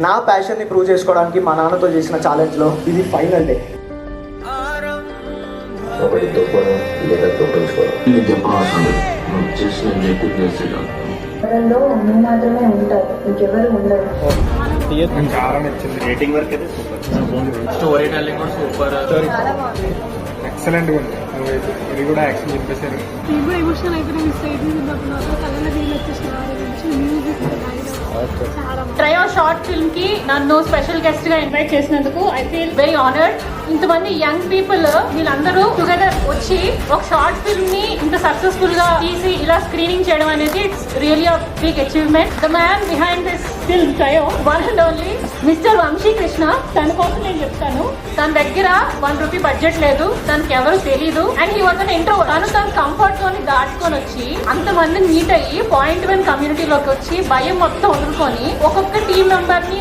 నా ప్యాషన్ ని ప్రూవ్ చేసుకోవడానికి మా నాన్నతో చేసిన ఛాలెంజ్ లో ఇది ఫైనల్ డే. ఒకటి తొక్కడం లేదా తొక్కించుకోవడం ఇది చెప్పవసరం లేదు. నువ్వు చేసిన నేటివ్ చేసేదా నువ్వు మాత్రమే ఉంటావు, ఇంకెవరు ఉండరు. చాలా నచ్చింది. రేటింగ్ వరకు అయితే సూపర్. స్టోరీ టెల్లింగ్ కూడా సూపర్. చాలా బాగుంది. ఎక్సలెంట్ గా ఉంది. ఇది కూడా యాక్షన్ చెప్పేశారు. నేను కూడా ఎమోషనల్ అయిపోయినా స్టేజ్ కళ్ళ నీళ్ళు వచ్చేసిన మ్యూజిక్ చాలా ట్రయో షార్ట్ ఫిల్మ్ కి నన్ను స్పెషల్ గెస్ట్ గా ఇన్వైట్ చేసినందుకు ఐ ఫీల్ వెరీ ఆనర్డ్. ఇంతమంది యంగ్ పీపుల్ వీళ్ళందరూ టుగెదర్ వచ్చి ఒక షార్ట్ ఫిల్మ్ ని ఇంత సక్సెస్ఫుల్ గా తీసి ఇలా స్క్రీనింగ్ చేయడం అనేది it's really a big achievement. The man behind this film trio one and only mister Vamsi Krishna. తన కోసం నేను చెప్తాను, తన దగ్గర ₹1 బడ్జెట్ లేదు, తనకి ఎవరు తెలీదు. And he was an intro. తన కంఫర్ట్ జోన్ దాటుకొని వచ్చి అంతమందిని మీట్ అయ్యి 0.1 కమ్యూనిటీలోకి వచ్చి భయం మొత్తం వదులుకొని ఒక్కొక్క టీం మెంబర్ ని